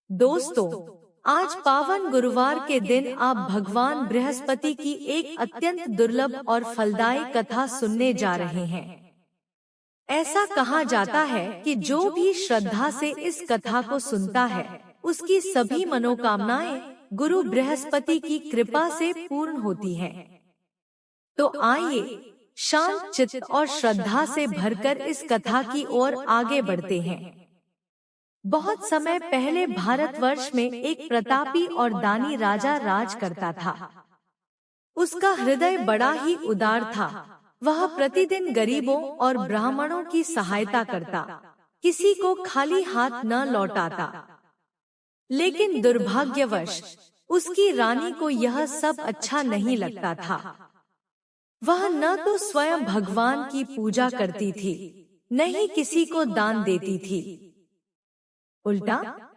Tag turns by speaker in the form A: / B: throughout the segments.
A: दोस्तों, आज पावन गुरुवार के दिन आप भगवान बृहस्पति की एक अत्यंत दुर्लभ और फलदायी कथा सुनने जा रहे हैं। ऐसा कहा जाता है कि जो भी श्रद्धा से इस कथा को सुनता है, उसकी सभी मनोकामनाएं गुरु बृहस्पति की कृपा से पूर्ण होती हैं। तो आइए, शांत चित्त और श्रद्धा से भरकर इस कथा की ओर आगे बढ़ते हैं। बहुत समय पहले भारतवर्ष में एक प्रतापी और दानी राजा राज करता था। उसका हृदय बड़ा ही उदार था। वह प्रतिदिन गरीबों और ब्राह्मणों की सहायता करता, किसी को खाली हाथ न लौटाता। लेकिन दुर्भाग्यवश उसकी रानी को यह सब अच्छा नहीं लगता था। वह न तो स्वयं भगवान की पूजा करती थी, न ही किसी को दान देती थी। उल्टा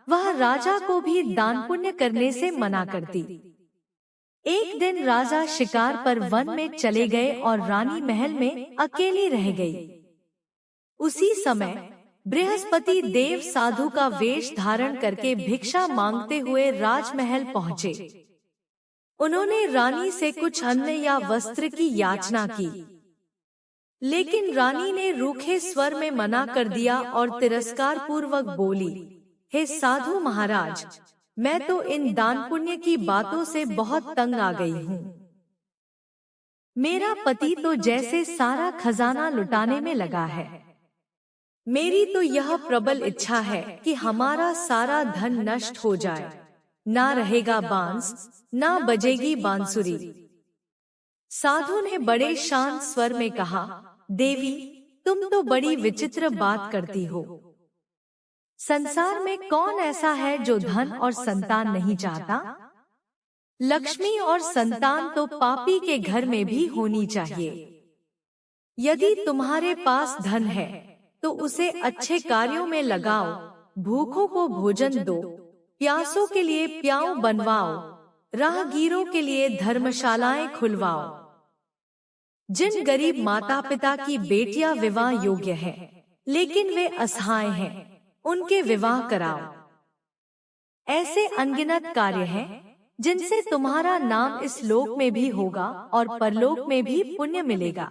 A: वह राजा को भी दान पुण्य करने से मना करती। एक दिन राजा शिकार पर वन में चले गए और रानी महल में अकेली रह गई। उसी समय बृहस्पति देव साधु का वेश धारण करके भिक्षा मांगते हुए राजमहल पहुँचे। उन्होंने रानी से कुछ अन्न या वस्त्र की याचना की, लेकिन रानी ने रूखे स्वर में मना कर दिया और तिरस्कार पूर्वक बोली, हे साधु महाराज, मैं तो इन दान पुण्य की बातों से बहुत तंग आ गई हूँ। मेरा पति तो जैसे सारा खजाना लुटाने में लगा है। मेरी तो यह प्रबल इच्छा है कि हमारा सारा धन नष्ट हो जाए, ना रहेगा बांस, ना बजेगी बांसुरी। साधु ने बड़े शांत स्वर में कहा, देवी, तुम तो बड़ी विचित्र बात करती हो। संसार में कौन ऐसा है जो धन और संतान नहीं चाहता? लक्ष्मी और संतान तो पापी के घर में भी होनी चाहिए। यदि तुम्हारे पास धन है तो उसे अच्छे कार्यों में लगाओ, भूखों को भोजन दो, प्यासों के लिए प्याऊ बनवाओ, राहगीरों के लिए धर्मशालाएं खुलवाओ। जिन गरीब माता पिता की बेटियां विवाह योग्य हैं, लेकिन वे असहाय हैं, उनके विवाह कराओ। ऐसे अनगिनत कार्य हैं जिनसे तुम्हारा नाम इस लोक में भी होगा और परलोक में भी पुण्य मिलेगा।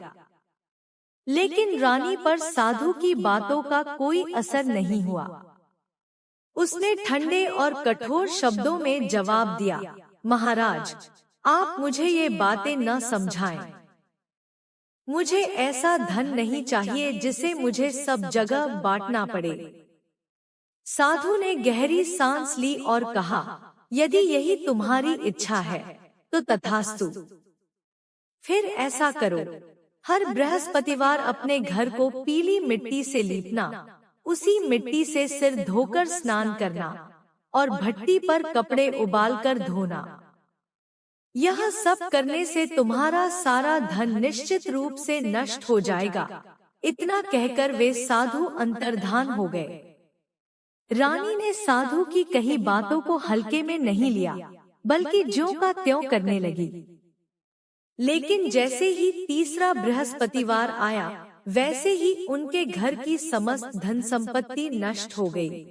A: लेकिन रानी पर साधु की बातों का कोई असर नहीं हुआ। उसने ठंडे और कठोर शब्दों में जवाब दिया, महाराज, आप मुझे ये बातें न समझाएं। मुझे ऐसा धन नहीं चाहिए जिसे मुझे सब जगह बांटना पड़े। साधु ने गहरी सांस ली और कहा, यदि यही तुम्हारी इच्छा है तो तथास्तु। फिर ऐसा करो, हर बृहस्पतिवार अपने घर को पीली मिट्टी से लीपना, उसी मिट्टी से सिर धोकर स्नान करना और भट्टी पर कपड़े उबालकर धोना। यह सब करने से तुम्हारा सारा धन निश्चित रूप से नष्ट हो जाएगा। इतना कहकर वे साधु अंतर्धान हो गए। रानी ने साधु की कही बातों को हल्के में नहीं लिया, बल्कि ज्यों का त्यों करने लगी। लेकिन जैसे ही तीसरा बृहस्पतिवार आया, वैसे ही उनके घर की समस्त धन संपत्ति नष्ट हो गई।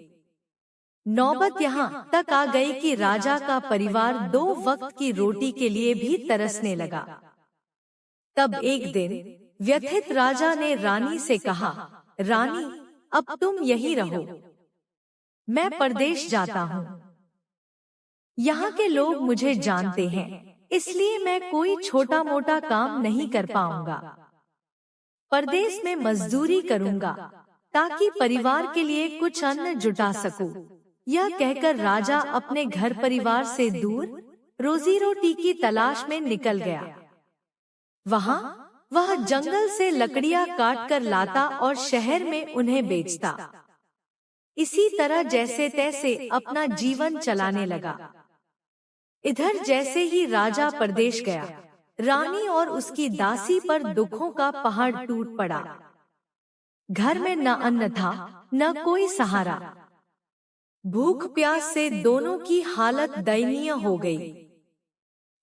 A: नौबत यहाँ तक आ गई कि राजा का परिवार 2 वक्त की रोटी के लिए भी तरसने लगा। तब एक दिन व्यथित राजा ने रानी से कहा, रानी, अब तुम यहीं रहो, मैं परदेश जाता हूँ। यहाँ के लोग मुझे जानते हैं, इसलिए मैं कोई छोटा मोटा काम नहीं कर पाऊंगा। परदेश में मजदूरी करूंगा ताकि परिवार के लिए कुछ अन्न जुटा सकूं। यह कहकर राजा अपने घर परिवार से दूर रोजी रोटी की तलाश में निकल गया। वहाँ वह जंगल से लकड़ियाँ काट कर लाता और शहर में उन्हें बेचता। इसी तरह जैसे तैसे अपना जीवन चलाने लगा। इधर जैसे ही राजा परदेश गया, रानी और उसकी दासी पर दुखों का पहाड़ टूट पड़ा। घर में न अन्न था, न कोई सहारा। भूख प्यास से दोनों की हालत दयनीय हो गई।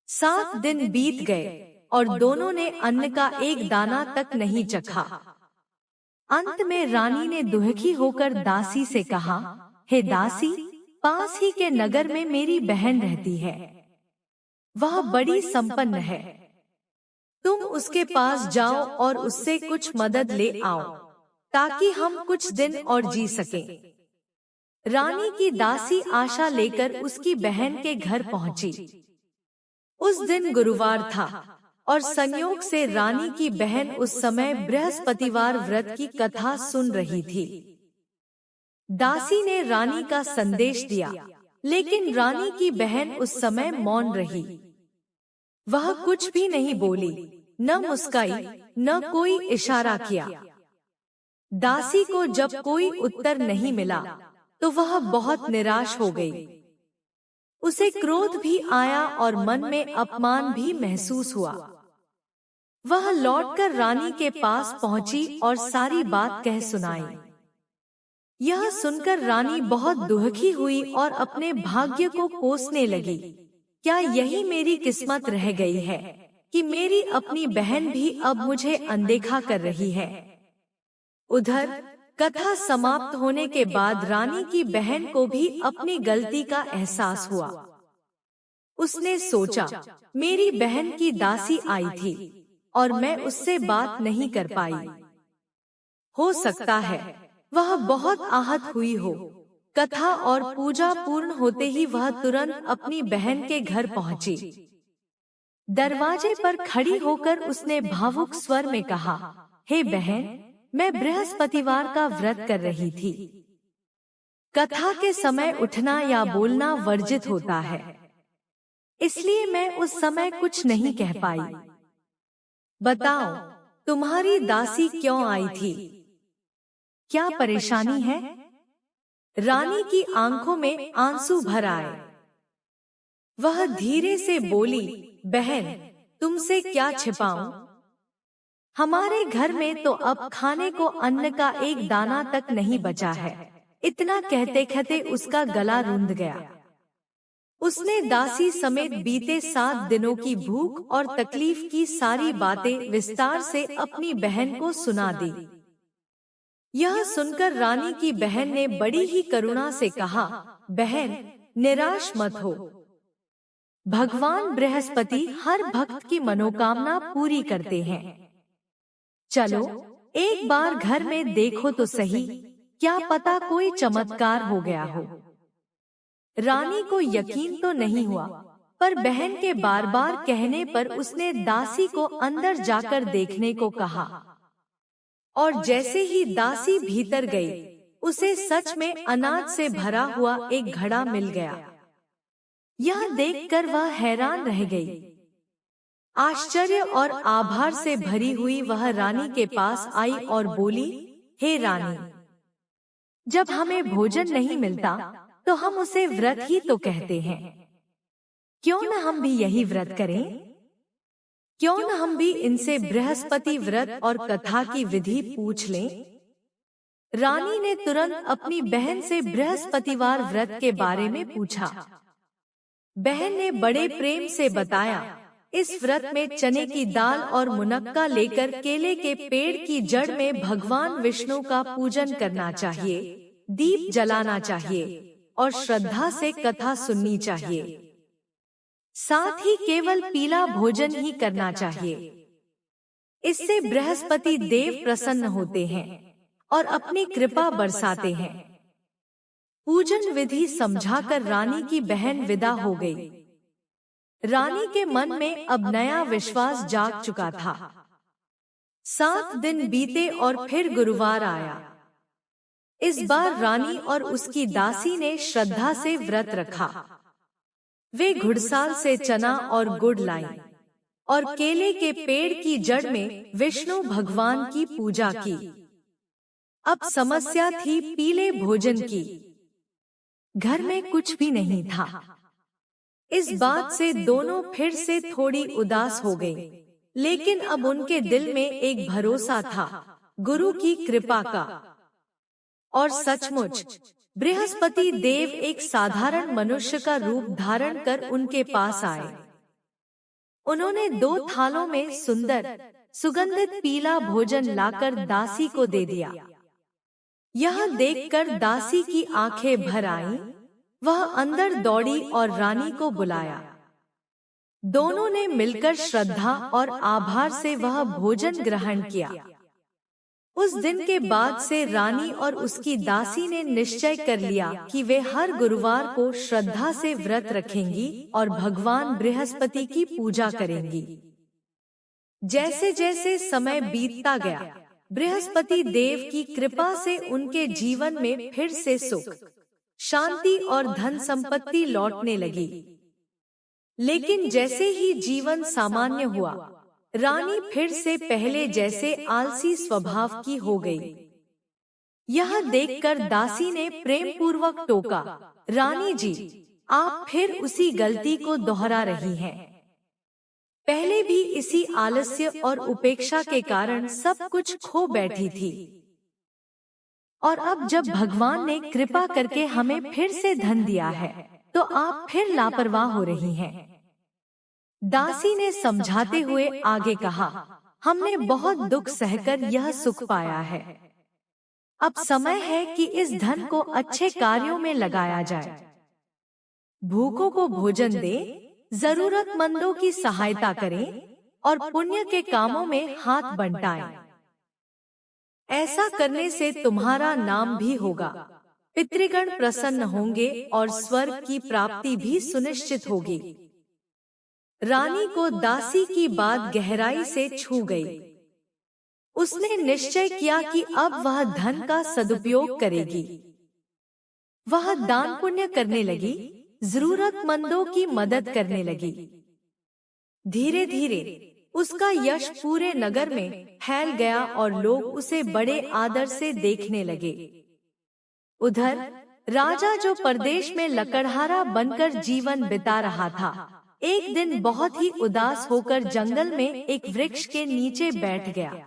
A: 7 दिन बीत गए और दोनों ने अन्न का एक दाना तक नहीं चखा। अंत में रानी ने दुखी होकर दासी से कहा, हे दासी, पास ही के नगर में मेरी बहन रहती है। वह बड़ी संपन्न है। तुम उसके पास जाओ और उससे कुछ मदद ले आओ, ताकि हम कुछ दिन और जी सकें। रानी की दासी आशा लेकर उसकी बहन के घर पहुंची। उस दिन गुरुवार था और संयोग से रानी की बहन उस समय बृहस्पतिवार व्रत की कथा सुन रही थी। दासी ने रानी का संदेश दिया, लेकिन रानी की बहन उस समय मौन रही। वह कुछ भी नहीं बोली, न मुस्काई, न कोई इशारा किया। दासी को जब कोई उत्तर नहीं मिला, तो वह बहुत निराश हो गई। उसे क्रोध भी आया और मन में अपमान भी महसूस हुआ। वह लौटकर रानी के पास पहुंची और सारी बात कह सुनाई। यह सुनकर रानी बहुत दुखी हुई और अपने भाग्य को कोसने लगी। क्या यही मेरी किस्मत रह गई है कि मेरी अपनी बहन भी अब मुझे अनदेखा कर रही है। उधर कथा समाप्त होने के बाद रानी की बहन को भी अपनी गलती का एहसास हुआ। उसने सोचा, मेरी बहन की दासी आई थी और मैं उससे बात नहीं कर पाई। हो सकता है वह बहुत आहत हुई हो। कथा और पूजा पूर्ण होते ही वह तुरंत अपनी बहन के घर पहुंची। दरवाजे पर खड़ी होकर उसने भावुक स्वर में कहा, हे बहन, मैं बृहस्पतिवार का व्रत कर रही थी। कथा के समय उठना या बोलना वर्जित होता है, इसलिए मैं उस समय कुछ नहीं कह पाई। बताओ, तुम्हारी दासी क्यों आई थी? क्या परेशानी है? रानी की आंखों में आंसू भर आए। वह धीरे से बोली, बहन, तुमसे क्या छिपाऊं? हमारे घर में तो अब खाने को अन्न का एक दाना तक नहीं बचा है। इतना कहते कहते उसका गला रुंध गया। उसने दासी समेत बीते 7 दिनों की भूख और तकलीफ की सारी बातें विस्तार से अपनी बहन को सुना दी। यह सुनकर रानी की बहन ने बड़ी ही करुणा से कहा, बहन, निराश मत हो। भगवान बृहस्पति हर भक्त की मनोकामना पूरी करते हैं। चलो एक बार घर में देखो तो सही, क्या पता कोई चमत्कार हो गया हो। रानी को यकीन तो नहीं हुआ, पर बहन के बार बार कहने पर उसने दासी को अंदर जाकर देखने को कहा। और जैसे ही दासी भीतर गई, उसे सच में अनाज से भरा हुआ एक घड़ा मिल गया। यह देखकर वह हैरान रह गई। आश्चर्य और आभार से भरी हुई वह रानी के पास आई और बोली, हे रानी, जब हमें भोजन नहीं मिलता तो हम उसे व्रत ही तो कहते हैं। क्यों न हम भी यही व्रत करें? क्यों न हम भी इनसे बृहस्पति व्रत और कथा की विधि पूछ लें? रानी ने तुरंत अपनी बहन से बृहस्पतिवार व्रत के बारे में पूछा। बहन ने बड़े प्रेम से बताया, इस व्रत में चने की दाल और मुनक्का लेकर केले के पेड़ की जड़ में भगवान विष्णु का पूजन करना चाहिए, दीप जलाना चाहिए और श्रद्धा से कथा सुननी चाहिए। साथ ही केवल पीला भोजन ही करना चाहिए। इससे बृहस्पति देव प्रसन्न होते हैं और अपनी कृपा बरसाते हैं। पूजन विधि समझाकर रानी की बहन विदा हो गई। रानी के मन में अब नया विश्वास जाग चुका था। 7 दिन बीते और फिर गुरुवार आया। इस बार रानी और उसकी दासी ने श्रद्धा से व्रत रखा। वे घुड़साल से चना और गुड़ लाई और केले के पेड़ की जड़ में विष्णु भगवान की पूजा की। अब समस्या थी पीले भोजन की। घर में कुछ भी नहीं था। इस बात से दोनों फिर से थोड़ी उदास हो गई, लेकिन अब उनके दिल में एक भरोसा था, गुरु की कृपा का। और सचमुच बृहस्पति देव एक साधारण मनुष्य का रूप धारण कर उनके पास आए। उन्होंने 2 थालों में सुंदर सुगंधित पीला भोजन लाकर दासी को दे दिया। यह देखकर दासी की आंखें भर आईं। वह अंदर दौड़ी और रानी को बुलाया। दोनों ने मिलकर श्रद्धा और आभार से वह भोजन ग्रहण किया। उस दिन के बाद से रानी और उसकी दासी ने निश्चय कर लिया कि वे हर गुरुवार को श्रद्धा से व्रत रखेंगी और भगवान बृहस्पति की पूजा करेंगी। जैसे जैसे समय बीतता गया, बृहस्पति देव की कृपा से उनके जीवन में फिर से सुख, शांति और धन संपत्ति लौटने लगी। लेकिन जैसे ही जीवन सामान्य हुआ, रानी फिर से पहले जैसे आलसी स्वभाव की हो गई। यह देखकर दासी ने प्रेम पूर्वक टोका, रानी जी, आप फिर उसी गलती को दोहरा रही हैं। पहले भी इसी आलस्य और उपेक्षा के कारण सब कुछ खो बैठी थी, और अब जब भगवान ने कृपा करके हमें फिर से धन दिया है, तो आप फिर लापरवाह हो रही हैं। दासी ने समझाते हुए आगे कहा, हमने बहुत दुख सहकर यह सुख पाया है। अब समय है कि इस धन को अच्छे कार्यों में लगाया जाए। भूखों को भोजन दें, जरूरतमंदों की सहायता करें और पुण्य के कामों में हाथ बंटाएं। ऐसा करने से तुम्हारा नाम भी होगा, पितृगण प्रसन्न होंगे और स्वर्ग की प्राप्ति भी सुनिश्चित होगी। रानी को दासी की बात गहराई से छू गई। उसने निश्चय किया कि अब वह धन का सदुपयोग करेगी। वह दान पुण्य करने लगी, जरूरतमंदों की मदद करने लगी। धीरे धीरे उसका यश पूरे नगर में फैल गया और लोग उसे बड़े आदर से देखने लगे। उधर राजा, जो परदेश में लकड़हारा बनकर जीवन बिता रहा था, एक दिन बहुत ही उदास होकर जंगल में एक वृक्ष के नीचे बैठ गया।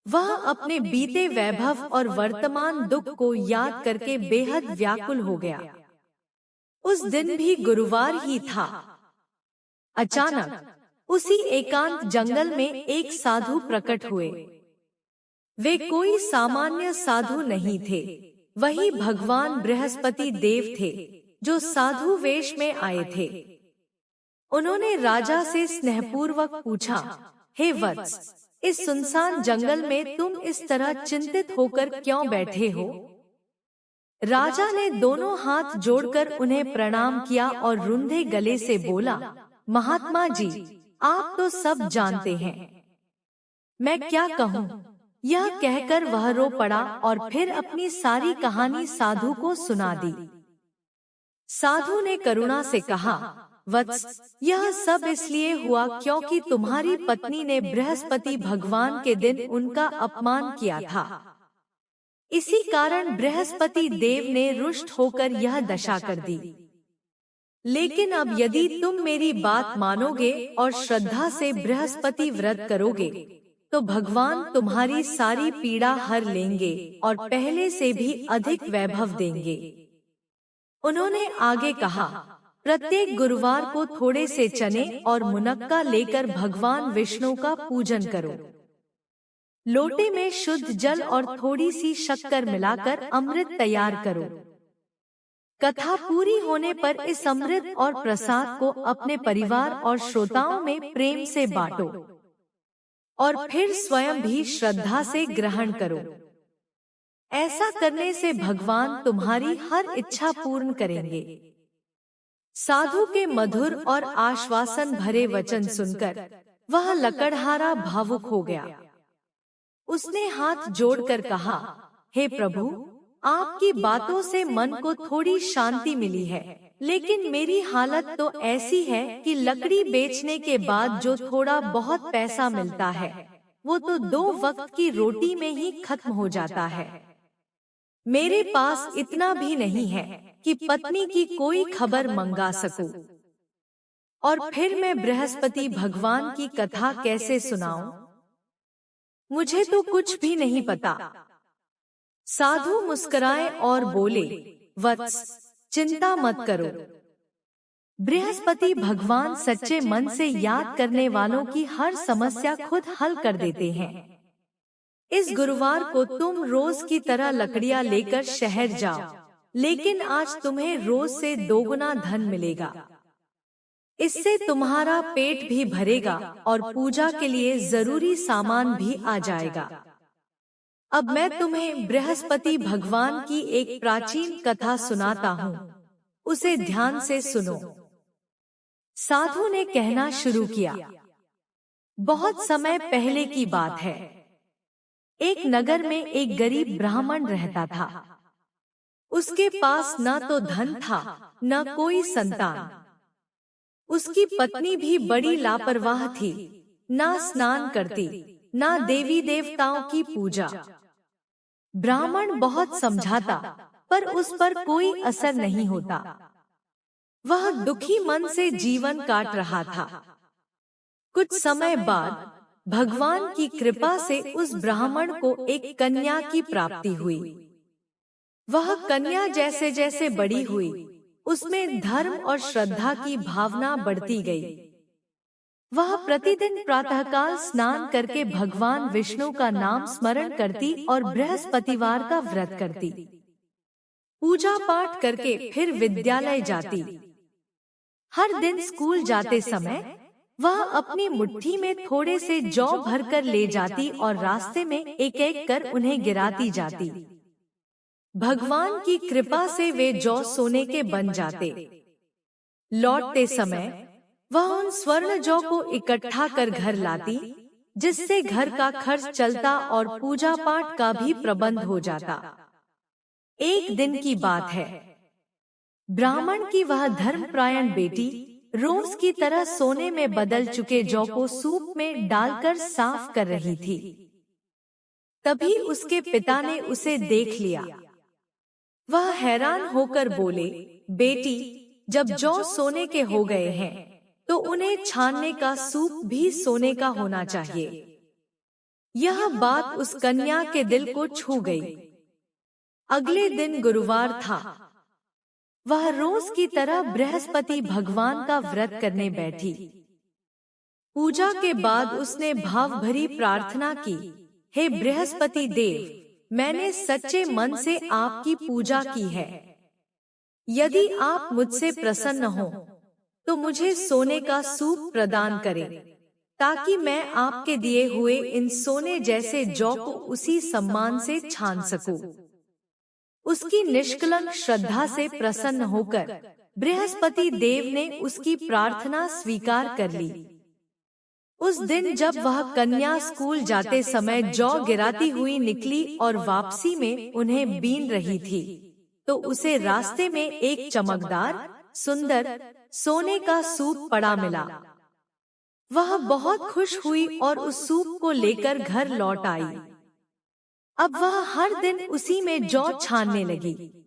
A: वह अपने बीते वैभव और वर्तमान दुख को याद करके बेहद व्याकुल हो गया। उस दिन भी गुरुवार ही था। अचानक उसी एकांत जंगल में एक साधु प्रकट हुए। वे कोई सामान्य साधु नहीं थे, वही भगवान बृहस्पति देव थे, जो साधु वेश में आए थे। उन्होंने राजा से स्नेहपूर्वक पूछा, हे वत्स, इस सुनसान जंगल में तुम इस तरह चिंतित होकर क्यों बैठे हो? राजा ने दोनों हाथ जोड़कर उन्हें प्रणाम किया और रुंधे गले से बोला, महात्मा जी, आप तो सब जानते हैं, मैं क्या कहूँ? यह कहकर वह रो पड़ा और फिर अपनी सारी कहानी साधु को सुना दी। साधु ने करुणा से कहा, वत्स, यह सब इसलिए हुआ क्योंकि तुम्हारी पत्नी ने बृहस्पति भगवान के दिन उनका अपमान किया था। इसी कारण बृहस्पति देव ने रुष्ट होकर यह दशा कर दी। लेकिन अब यदि तुम मेरी बात मानोगे और श्रद्धा से बृहस्पति व्रत करोगे, तो भगवान तुम्हारी सारी पीड़ा हर लेंगे और पहले से भी अधिक वैभव देंगे। उन्होंने आगे कहा, प्रत्येक गुरुवार को थोड़े से चने और मुनक्का लेकर भगवान विष्णु का पूजन करो। लोटे में शुद्ध जल और थोड़ी सी शक्कर मिलाकर अमृत तैयार करो। कथा पूरी होने पर इस अमृत और प्रसाद को अपने परिवार और श्रोताओं में प्रेम से बांटो और फिर स्वयं भी श्रद्धा से ग्रहण करो। ऐसा करने से भगवान तुम्हारी हर इच्छा पूर्ण करेंगे। साधु के मधुर और आश्वासन भरे वचन सुनकर वह लकड़हारा भावुक हो गया। उसने हाथ जोड़कर कहा, हे प्रभु, आपकी बातों से मन को थोड़ी शांति मिली है, लेकिन मेरी हालत तो ऐसी है कि लकड़ी बेचने के बाद जो थोड़ा बहुत पैसा मिलता है, वो तो 2 वक्त की रोटी में ही खत्म हो जाता है। मेरे पास इतना भी नहीं है कि पत्नी की कोई खबर मंगा सकूं। और फिर मैं बृहस्पति भगवान की कथा कैसे सुनाऊं? मुझे तो कुछ भी नहीं पता। साधु मुस्कुराए और बोले, वत्स, चिंता मत करो। बृहस्पति भगवान सच्चे मन से याद करने वालों की हर समस्या खुद हल कर देते हैं। इस गुरुवार को तुम रोज की तरह लकड़ियां लेकर शहर जाओ लेकिन आज तुम्हें रोज से दोगुना धन मिलेगा। इससे तुम्हारा पेट भी भरेगा और पूजा के लिए जरूरी सामान भी आ जाएगा। अब मैं तुम्हें बृहस्पति भगवान की एक प्राचीन कथा सुनाता हूँ, उसे ध्यान से सुनो। साधु ने कहना शुरू किया। बहुत समय पहले की बात है। एक नगर में एक गरीब ब्राह्मण रहता था। उसके पास न तो धन था न कोई संतान। उसकी पत्नी भी बड़ी लापरवाह थी, ना स्नान करती, ना देवी देवताओं की पूजा। ब्राह्मण बहुत समझाता, पर उस पर कोई असर नहीं होता। वह दुखी मन से जीवन काट रहा था। कुछ समय बाद भगवान की कृपा से उस ब्राह्मण को एक कन्या की प्राप्ति हुई। वह कन्या जैसे जैसे बड़ी हुई, उसमें धर्म और श्रद्धा की भावना बढ़ती गई। वह प्रतिदिन प्रातःकाल स्नान करके भगवान विष्णु का नाम स्मरण करती और बृहस्पतिवार का व्रत करती। पूजा पाठ करके फिर विद्यालय जाती। हर दिन स्कूल जाते समय वह अपनी मुट्ठी में थोड़े से जौ भरकर ले जाती और रास्ते में एक एक कर उन्हें गिराती जाती। भगवान की कृपा से वे जौ सोने के बन जाते। लौटते समय वह उन स्वर्ण जौ को इकट्ठा कर घर लाती, जिससे घर का खर्च चलता और पूजा पाठ का भी प्रबंध हो जाता। एक दिन की बात है। ब्राह्मण की वह धर्मपरायण बेटी रोज की तरह सोने में बदल चुके जौ को सूप में डालकर साफ कर रही थी। तभी उसके पिता ने उसे देख लिया। वह हैरान होकर बोले, बेटी, जब जौ सोने के हो गए हैं, तो उन्हें छानने का सूप भी सोने का होना चाहिए। यह बात उस कन्या के दिल को छू गई। अगले दिन गुरुवार था। वह रोज की तरह बृहस्पति भगवान का व्रत करने बैठी। पूजा के बाद उसने भाव भरी प्रार्थना की, हे बृहस्पति देव, मैंने सच्चे मन से आपकी पूजा की है। यदि आप मुझसे प्रसन्न हो, तो मुझे सोने का सूप प्रदान करें, ताकि मैं आपके दिए हुए इन सोने जैसे जौ को उसी सम्मान से छान सकूं। उसकी निष्कलंक श्रद्धा से प्रसन्न होकर बृहस्पति देव ने उसकी प्रार्थना स्वीकार कर ली। उस दिन जब वह कन्या स्कूल जाते समय जौ गिराती हुई निकली और वापसी में उन्हें बीन रही थी, तो उसे रास्ते में एक चमकदार, सुंदर सोने का सूप पड़ा मिला। वह बहुत खुश हुई और उस सूप को लेकर घर लौट आई। अब वह हर दिन उसी में जौ छानने लगी।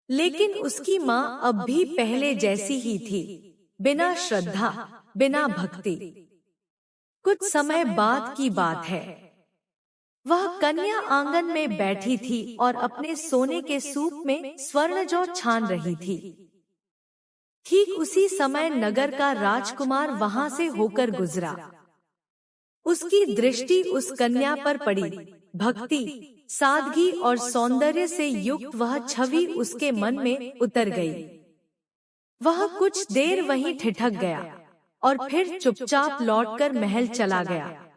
A: लेकिन उसकी माँ अब भी पहले जैसी ही थी, बिना श्रद्धा, बिना भक्ति। कुछ समय बाद की बात है। वह कन्या आंगन में बैठी थी और अपने सोने के सूप में स्वर्ण जौ छान रही थी। ठीक उसी समय नगर का राजकुमार वहां से होकर गुजरा। उसकी दृष्टि उस कन्या पर पड़ी। भक्ति, सादगी और सौंदर्य से युक्त वह छवि उसके मन में उतर गई। वह कुछ देर वहीं ठिठक गया और फिर चुपचाप लौटकर महल चला गया।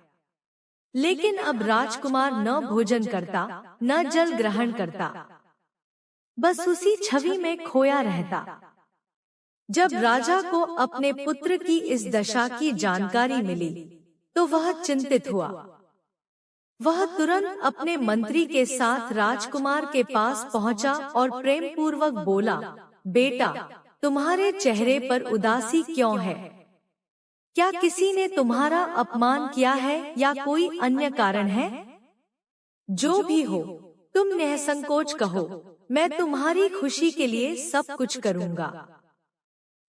A: लेकिन अब राजकुमार न भोजन करता, न जल ग्रहण करता, बस उसी छवि में खोया रहता। जब राजा को अपने पुत्र की इस दशा की जानकारी मिली, तो वह चिंतित हुआ। वह तुरंत अपने मंत्री के साथ राजकुमार के पास पहुंचा और प्रेम पूर्वक बोला, बेटा, तुम्हारे चेहरे पर उदासी क्यों है? क्या किसी ने तुम्हारा अपमान किया है या कोई अन्य कारण है? जो भी हो, तुम निसंकोच कहो, मैं तुम्हारी खुशी के लिए सब कुछ करूंगा।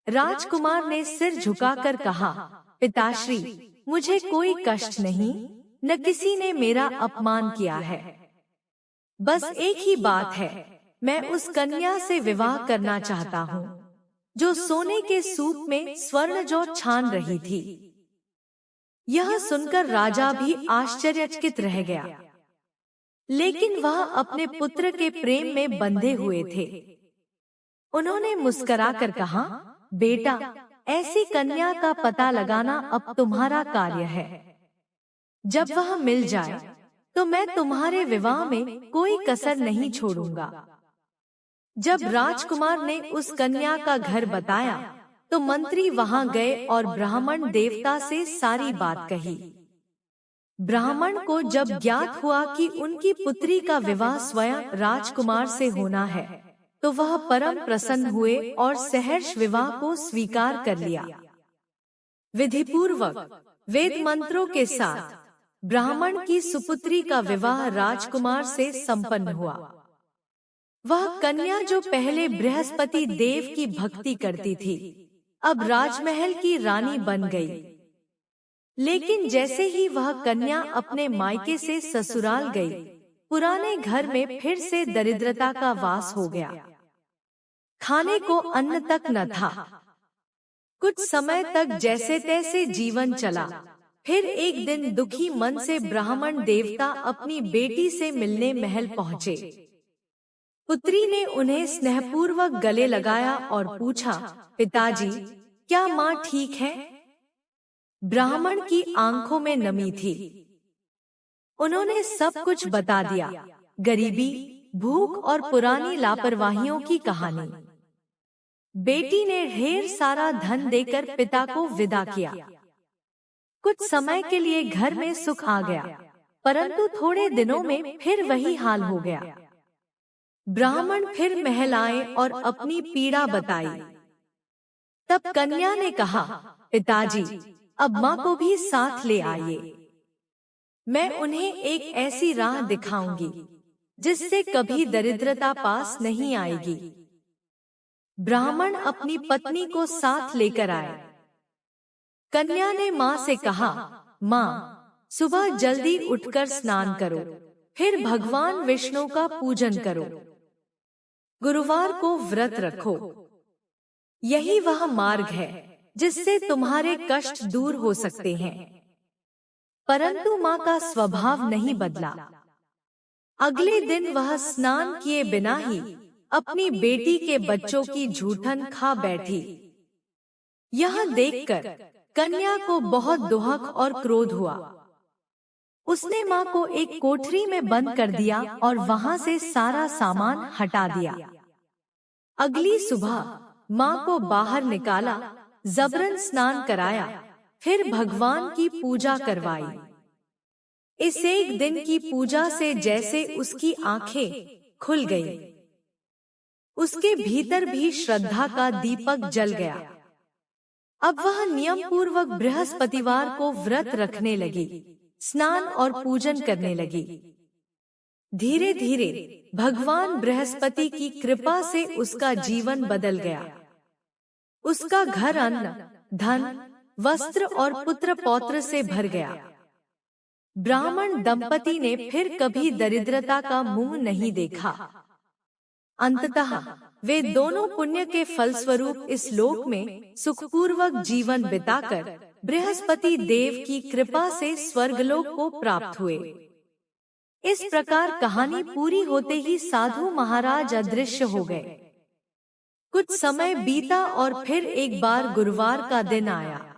A: राजकुमार ने सिर झुकाकर कहा, पिताश्री, मुझे कोई कष्ट नहीं, न किसी ने मेरा अपमान किया है। बस एक ही बात है, मैं उस कन्या से विवाह करना चाहता हूँ, जो सोने के सूप में स्वर्ण जौ छान रही थी। यह सुनकर राजा भी आश्चर्यचकित रह गया। लेकिन वह अपने पुत्र के प्रेम में बंधे हुए थे। उन्होंने मुस्कुराकर कहा, बेटा, ऐसी कन्या का पता लगाना अब तुम्हारा कार्य है। जब वह मिल जाए तो मैं तुम्हारे विवाह में कोई कसर नहीं छोड़ूंगा। जब राजकुमार ने उस कन्या का घर बताया तो मंत्री वहां गए और ब्राह्मण देवता से सारी बात कही। ब्राह्मण को जब ज्ञात हुआ कि उनकी पुत्री का विवाह स्वयं राजकुमार से होना है तो वह परम प्रसन्न हुए और सहर्ष विवाह को स्वीकार कर लिया। विधिपूर्वक वेद मंत्रों के साथ ब्राह्मण की सुपुत्री का विवाह राजकुमार से संपन्न हुआ। वह कन्या जो पहले बृहस्पति देव की भक्ति करती थी, अब राजमहल की रानी बन गई। लेकिन जैसे ही वह कन्या अपने मायके से ससुराल गई, पुराने घर में फिर से दरिद्रता का वास हो गया। खाने को अन्न तक न था। कुछ समय तक जैसे तैसे जीवन चला। फिर एक दिन दुखी मन से ब्राह्मण देवता अपनी बेटी से मिलने महल पहुँचे। पुत्री ने उन्हें स्नेहपूर्वक गले लगाया और पूछा, पिताजी, क्या माँ ठीक है? ब्राह्मण की आंखों में नमी थी। उन्होंने सब कुछ बता दिया, गरीबी, भूख और पुरानी लापरवाहियों की कहानी। बेटी ने ढेर सारा धन देकर पिता को विदा किया। कुछ समय के लिए घर में सुख आ गया, परंतु थोड़े दिनों में फिर वही हाल हो गया। ब्राह्मण फिर महल आए और अपनी पीड़ा बताई। तब कन्या ने कहा, पिताजी, अब माँ को भी साथ ले आइए। मैं उन्हें एक ऐसी राह दिखाऊंगी जिससे कभी दरिद्रता पास नहीं आएगी। ब्राह्मण अपनी पत्नी को साथ लेकर आए। कन्या ने माँ से कहा, माँ, सुबह जल्दी उठकर स्नान करो, फिर भगवान विष्णु का पूजन करो। गुरुवार को व्रत रखो। यही वह मार्ग है जिससे तुम्हारे कष्ट दूर हो सकते हैं। परंतु माँ का स्वभाव नहीं बदला। अगले दिन वह स्नान किए बिना ही अपनी बेटी के बच्चों की जूठन खा बैठी। यह देखकर कन्या को बहुत दुहक और क्रोध हुआ। उसने माँ को एक कोठरी में बंद कर दिया और वहां से सारा सामान हटा दिया। अगली सुबह माँ को बाहर निकाला, जबरन स्नान कराया, फिर भगवान की पूजा करवाई। इस एक दिन की पूजा से जैसे उसकी आंखें खुल गईं, उसके भीतर भी श्रद्धा का दीपक जल गया। अब वह नियम पूर्वक बृहस्पतिवार को व्रत रखने लगी, स्नान और पूजन करने लगी। धीरे धीरे भगवान बृहस्पति की कृपा से उसका जीवन बदल गया। उसका घर अन्न, धन, वस्त्र और पुत्र पौत्र से भर गया। ब्राह्मण दंपति ने फिर कभी दरिद्रता का मुंह नहीं देखा। अंततः वे दोनों पुण्य के फलस्वरूप इस लोक में सुखपूर्वक जीवन बिताकर बृहस्पति देव की कृपा से स्वर्गलोक को प्राप्त हुए। इस प्रकार कहानी पूरी होते ही साधु महाराज अदृश्य हो गए। कुछ समय बीता और फिर एक बार गुरुवार का दिन आया।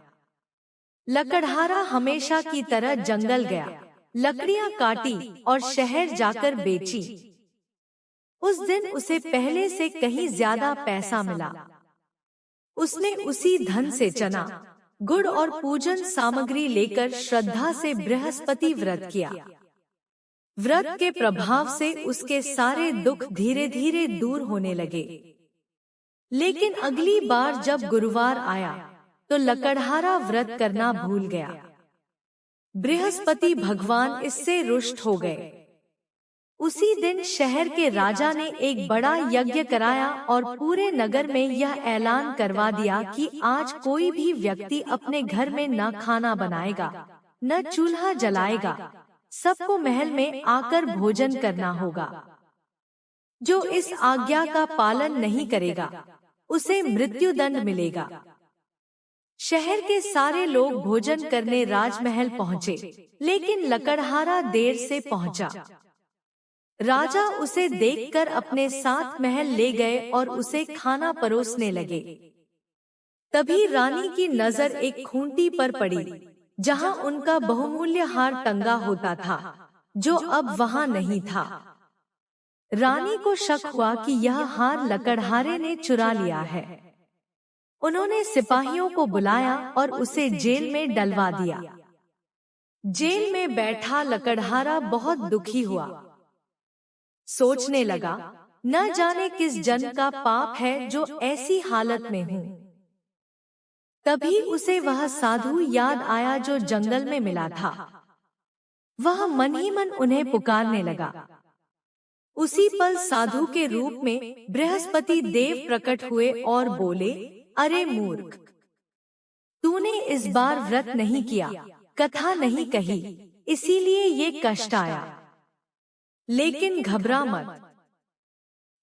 A: लकड़हारा हमेशा की तरह जंगल गया, लकड़ियां काटी और शहर जाकर बेची। उस दिन उसे पहले से कहीं ज्यादा पैसा मिला। उसने उसी धन से चना, गुड़ और पूजन सामग्री लेकर श्रद्धा से बृहस्पति व्रत किया। व्रत के प्रभाव से उसके सारे दुख धीरे धीरे दूर होने लगे। लेकिन अगली बार जब गुरुवार आया तो लकड़हारा व्रत करना भूल गया। बृहस्पति भगवान इससे रुष्ट हो गए। उसी दिन शहर के राजा ने एक बड़ा यज्ञ कराया और पूरे नगर में यह ऐलान करवा दिया कि आज कोई भी व्यक्ति अपने घर में न खाना बनाएगा, न चूल्हा जलाएगा, सबको महल में आकर भोजन करना होगा। जो इस आज्ञा का पालन नहीं करेगा उसे मृत्युदंड मिलेगा। शहर के सारे लोग भोजन करने राजमहल पहुँचे, लेकिन लकड़हारा देर से पहुँचा। राजा उसे देखकर अपने साथ महल ले गए और उसे खाना परोसने लगे। तभी रानी की नजर एक खूंटी पर पड़ी, जहां उनका बहुमूल्य हार टंगा होता था, जो अब वहां नहीं था। रानी को शक हुआ कि यह हार लकड़हारे ने चुरा लिया है। उन्होंने सिपाहियों को बुलाया और उसे जेल में डलवा दिया। जेल में बैठा लकड़हारा बहुत दुखी हुआ। सोचने लगा, न जाने किस जन का पाप है जो ऐसी हालत में हूँ। तभी उसे वह साधु याद आया जो जंगल में मिला था। वह मन ही मन उन्हें पुकारने लगा। उसी पल साधु के रूप में बृहस्पति देव प्रकट हुए और बोले, अरे मूर्ख, तूने इस बार व्रत नहीं किया, कथा नहीं कही, इसीलिए ये कष्ट आया। लेकिन घबरा मत,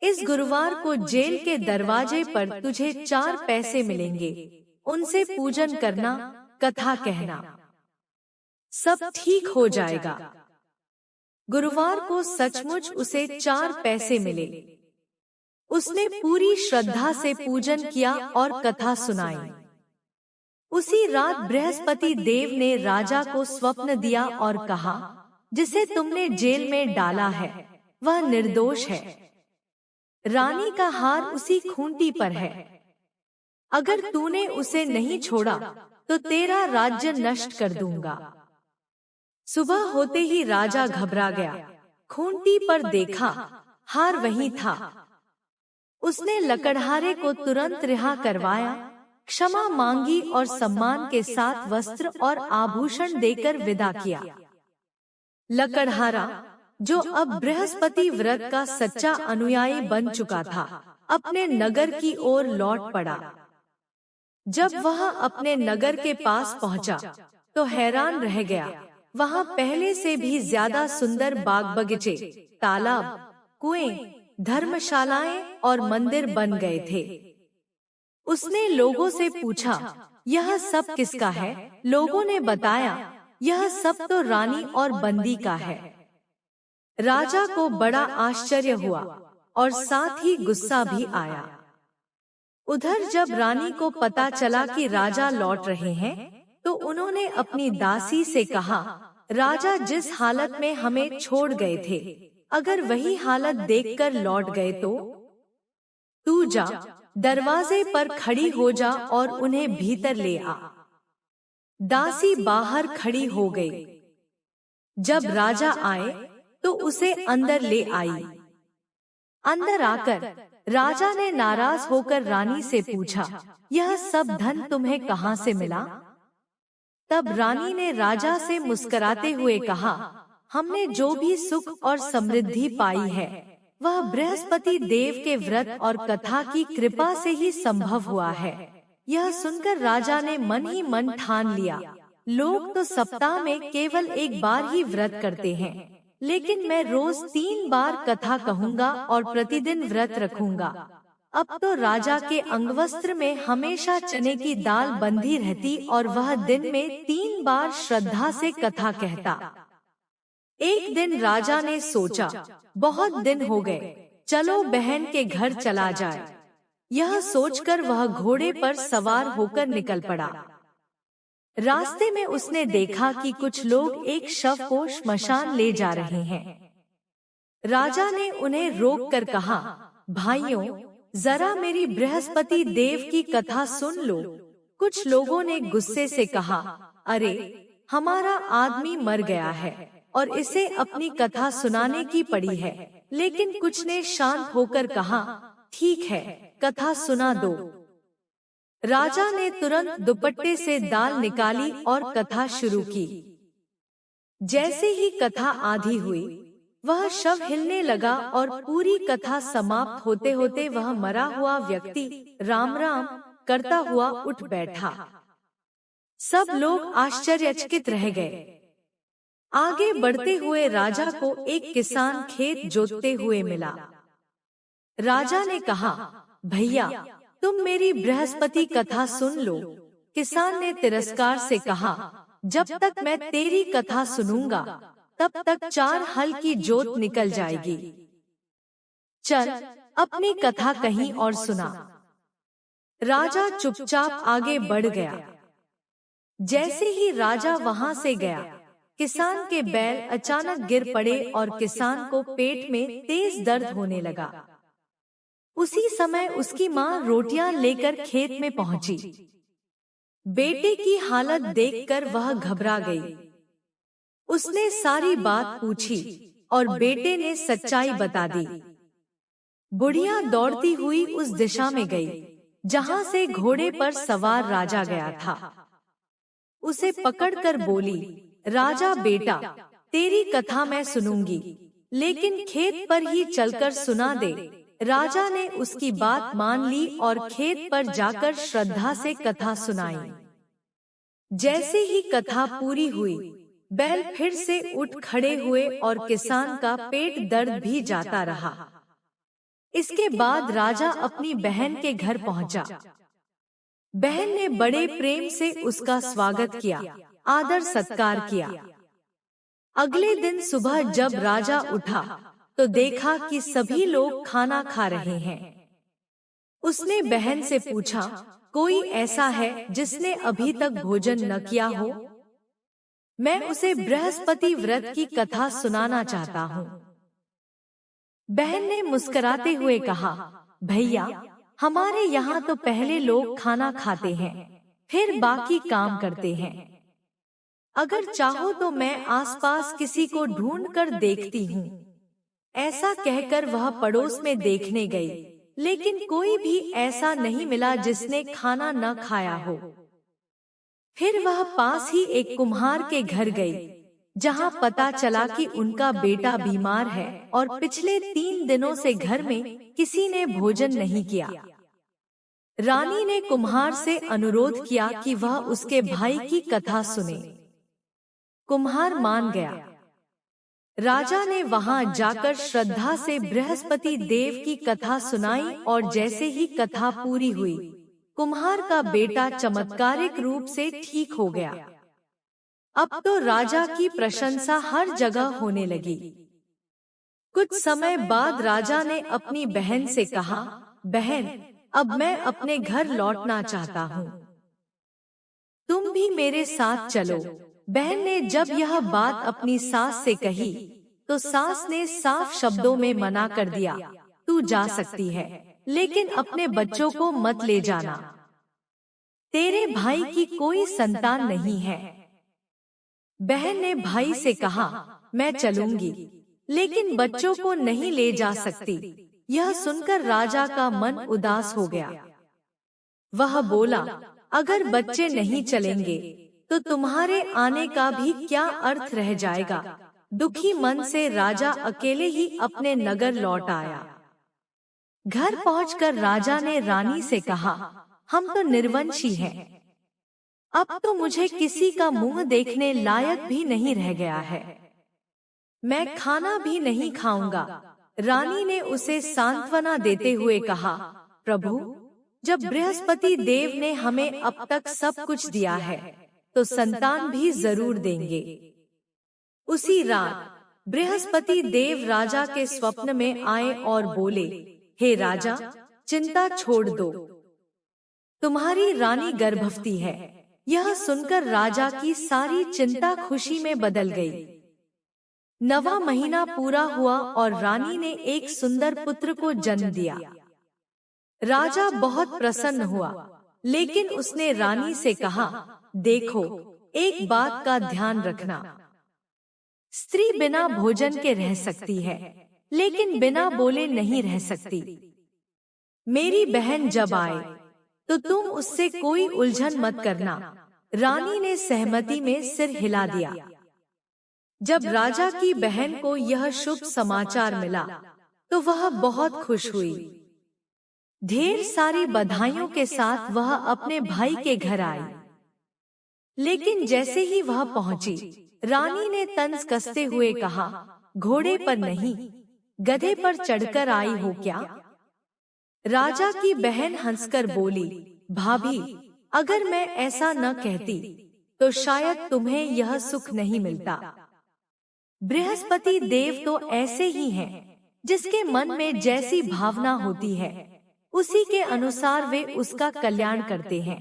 A: इस गुरुवार को जेल के दरवाजे पर तुझे 4 पैसे मिलेंगे, उनसे पूजन करना, कथा कहना, सब ठीक हो जाएगा। गुरुवार को सचमुच उसे 4 पैसे मिले। उसने पूरी श्रद्धा से पूजन किया और कथा सुनाई। उसी रात बृहस्पति देव ने राजा को स्वप्न दिया और कहा, जिसे तुमने जेल में डाला है वह निर्दोष है। रानी का हार उसी खूंटी पर है। अगर तूने उसे नहीं छोड़ा तो तेरा राज्य नष्ट कर दूंगा। सुबह होते ही राजा घबरा गया। खूंटी पर देखा, हार वही था। उसने लकड़हारे को तुरंत रिहा करवाया, क्षमा मांगी और सम्मान के साथ वस्त्र और आभूषण देकर विदा किया। लकड़हारा, जो अब बृहस्पति व्रत का सच्चा अनुयायी बन चुका था, अपने नगर की ओर लौट पड़ा। जब वह अपने नगर के पास पहुंचा, तो हैरान रह गया। वहां पहले से भी ज्यादा सुंदर बाग बगीचे, तालाब, कुएं, धर्मशालाएं और मंदिर बन गए थे। उसने लोगों से पूछा, यह सब किसका है? लोगों ने बताया, यह सब तो रानी और बंदी का है। राजा को बड़ा आश्चर्य हुआ और साथ ही गुस्सा भी आया। उधर जब रानी को पता चला कि राजा लौट रहे हैं, तो उन्होंने अपनी दासी से कहा, राजा जिस हालत में हमें छोड़ गए थे, अगर वही हालत देखकर लौट गए तो तू जा, दरवाजे पर खड़ी हो जा और उन्हें भीतर ले आ। दासी बाहर खड़ी हो गई। जब राजा आए तो उसे अंदर ले आई। अंदर आकर राजा ने नाराज होकर रानी से पूछा, यह सब धन तुम्हें कहां से मिला? तब रानी ने राजा से मुस्कुराते हुए कहा, हमने जो भी सुख और समृद्धि पाई है, वह बृहस्पति देव के व्रत और कथा की कृपा से ही संभव हुआ है। यह सुनकर राजा ने मन ही मन ठान लिया, लोग तो सप्ताह में केवल एक बार ही व्रत करते हैं, लेकिन मैं रोज 3 बार कथा कहूँगा और प्रतिदिन व्रत रखूंगा। अब तो राजा के अंगवस्त्र में हमेशा चने की दाल बंधी रहती और वह दिन में 3 बार श्रद्धा से कथा कहता। एक दिन राजा ने सोचा, बहुत दिन हो गए, चलो बहन के घर चला जाए। यह सोचकर वह घोड़े पर सवार होकर निकल पड़ा। रास्ते में उसने देखा कि कुछ लोग एक शव को श्मशान ले जा रहे हैं। राजा ने उन्हें रोककर कहा, भाइयों, जरा मेरी बृहस्पति देव की कथा सुन लो। कुछ लोगों ने गुस्से से कहा, अरे, हमारा आदमी मर गया है और इसे अपनी कथा सुनाने की पड़ी है। लेकिन कुछ ने शांत होकर कहा, ठीक है, कथा सुना दो। राजा ने तुरंत दुपट्टे से दाल निकाली और कथा शुरू की। जैसे ही कथा आधी हुई, वह शव हिलने लगा और पूरी कथा समाप्त होते होते वह मरा हुआ व्यक्ति राम राम करता हुआ उठ बैठा। सब लोग आश्चर्यचकित रह गए। आगे बढ़ते हुए राजा को एक किसान खेत जोतते हुए मिला। राजा ने कहा, भैया, तुम मेरी बृहस्पति कथा सुन लो। किसान ने तिरस्कार से कहा, जब तक मैं तेरी कथा सुनूंगा तब तक 4 हल की जोत निकल जाएगी। चल, अपनी कथा कहीं और सुना। राजा चुपचाप आगे बढ़ गया। जैसे ही राजा वहां से गया, किसान के बैल अचानक गिर पड़े और किसान को पेट में तेज दर्द होने लगा। उसी समय उसकी माँ रोटियां लेकर खेत में पहुंची। बेटे की हालत देखकर वह घबरा गई। उसने सारी बात पूछी और बेटे ने सच्चाई बता दी। बुढ़िया दौड़ती हुई उस दिशा में गई जहां से घोड़े पर सवार राजा गया था। उसे पकड़कर बोली, राजा बेटा, तेरी कथा मैं सुनूंगी, लेकिन खेत पर ही चलकर सुना दे। राजा ने उसकी बात मान ली और खेत पर जाकर श्रद्धा से कथा सुनाई। जैसे ही कथा पूरी हुई, बैल फिर से उठ खड़े हुए और किसान का पेट दर्द भी जाता रहा। इसके बाद राजा अपनी बहन के घर पहुंचा। बहन ने बड़े प्रेम से उसका स्वागत किया, आदर सत्कार किया। अगले दिन सुबह जब राजा उठा तो देखा कि सभी लोग खाना खा रहे हैं। उसने बहन से पूछा, कोई ऐसा है जिसने अभी तक भोजन न किया हो? मैं उसे बृहस्पति व्रत की कथा सुनाना चाहता हूँ। बहन ने मुस्कुराते हुए कहा, भैया, हमारे यहाँ तो पहले लोग खाना खाते हैं, फिर बाकी काम करते हैं। अगर चाहो तो मैं आसपास किसी को ढूंढ कर देखती हूँ। ऐसा कहकर वह पड़ोस में देखने गई, लेकिन कोई भी ऐसा नहीं मिला जिसने खाना न खाया हो। फिर वह पास ही एक कुम्हार के घर गई, जहां पता चला कि उनका बेटा बीमार है और पिछले 3 दिनों से घर में किसी ने भोजन नहीं किया। रानी ने कुम्हार से अनुरोध किया कि वह उसके भाई की कथा सुने। कुम्हार मान गया। राजा ने वहां जाकर श्रद्धा से बृहस्पति देव की कथा सुनाई और जैसे ही कथा पूरी हुई, कुम्हार का बेटा चमत्कारिक रूप से ठीक हो गया। अब तो राजा की प्रशंसा हर जगह होने लगी। कुछ समय बाद राजा ने अपनी बहन से कहा, बहन, अब मैं अपने घर लौटना चाहता हूँ। तुम भी मेरे साथ चलो। बहन ने जब यह बात अपनी सास से कही, तो सास ने साफ शब्दों में मना कर दिया, तू जा सकती है, लेकिन अपने बच्चों को मत ले जाना। तेरे भाई की कोई संतान नहीं है। बहन ने भाई से कहा, मैं चलूंगी, लेकिन बच्चों को नहीं ले जा सकती। यह सुनकर राजा का मन उदास हो गया। वह बोला, अगर बच्चे नहीं चलेंगे तो तुम्हारे आने का भी क्या अर्थ रह जाएगा। दुखी मन से राजा अकेले ही अपने नगर लौट आया। घर पहुंचकर राजा ने रानी से कहा, हम तो निर्वंशी हैं। अब तो मुझे किसी का मुंह देखने लायक भी नहीं रह गया है। मैं खाना भी नहीं खाऊंगा। रानी ने उसे सांत्वना देते हुए कहा, प्रभु, जब बृहस्पति देव ने हमें अब तक सब कुछ दिया है, तो संतान भी जरूर देंगे। उसी रात बृहस्पति देव राजा के स्वप्न में आए और बोले, हे राजा, चिंता छोड़ दो, तुम्हारी रानी गर्भवती है। यह सुनकर राजा की सारी चिंता खुशी में बदल गई। 9वां महीना पूरा हुआ और रानी ने एक सुंदर पुत्र को जन्म दिया। राजा बहुत प्रसन्न हुआ, लेकिन उसने रानी से कहा, देखो, एक बात का ध्यान रखना। स्त्री बिना भोजन के रह सकती है, लेकिन बिना बोले नहीं रह सकती। मेरी बहन जब आए तो तुम उससे कोई उलझन मत करना। रानी ने सहमति में सिर हिला दिया। जब राजा की बहन को यह शुभ समाचार मिला तो वह बहुत खुश हुई। ढेर सारी बधाइयों के साथ वह अपने भाई के घर आई। लेकिन जैसे ही वह पहुंची, रानी ने तंज कसते हुए कहा, घोड़े पर नहीं, गधे पर चढ़कर आई हो क्या? राजा की बहन हंसकर बोली, भाभी, अगर मैं ऐसा न कहती तो शायद तुम्हें यह सुख नहीं मिलता। बृहस्पति देव तो ऐसे ही हैं, जिसके मन में जैसी भावना होती है उसी के अनुसार वे उसका कल्याण करते हैं।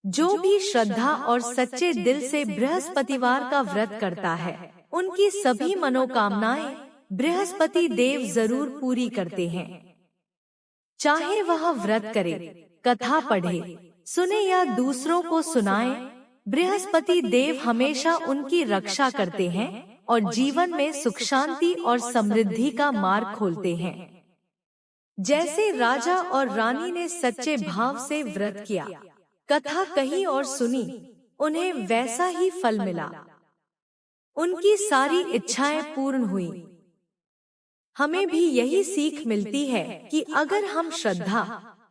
A: जो भी श्रद्धा और सच्चे दिल से बृहस्पतिवार का व्रत करता है, उनकी सभी मनोकामनाएं बृहस्पति देव जरूर पूरी करते हैं। चाहे वह व्रत करे, कथा पढ़े, सुने या दूसरों को सुनाए, बृहस्पति देव हमेशा उनकी रक्षा करते हैं और जीवन में सुख शांति और समृद्धि का मार्ग खोलते हैं। जैसे राजा और रानी ने सच्चे भाव से व्रत किया, कथा कही और सुनी, उन्हें वैसा ही फल मिला। उनकी सारी इच्छाएं पूर्ण हुई। हमें भी यही सीख मिलती है कि अगर हम श्रद्धा,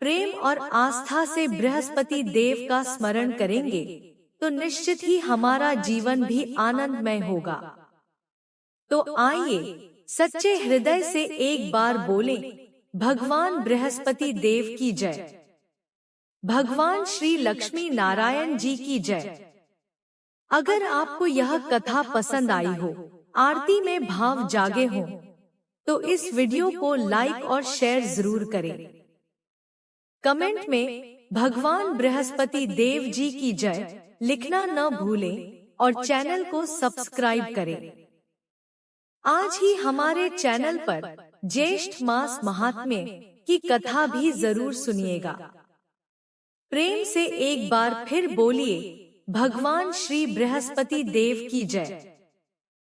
A: प्रेम और आस्था से बृहस्पति देव का स्मरण करेंगे तो निश्चित ही हमारा जीवन भी आनंदमय होगा। तो आइए सच्चे हृदय से एक बार बोलें, भगवान बृहस्पति देव की जय, भगवान श्री लक्ष्मी नारायण जी की जय। अगर आपको यह कथा पसंद आई हो, आरती में भाव जागे हो, तो इस वीडियो को लाइक और शेयर जरूर करें। कमेंट में भगवान बृहस्पति देव जी की जय लिखना न भूलें और चैनल को सब्सक्राइब करें। आज ही हमारे चैनल पर ज्येष्ठ मास महात्म्य की कथा भी जरूर सुनिएगा। प्रेम से एक बार फिर बोलिए, भगवान श्री बृहस्पति देव की जय।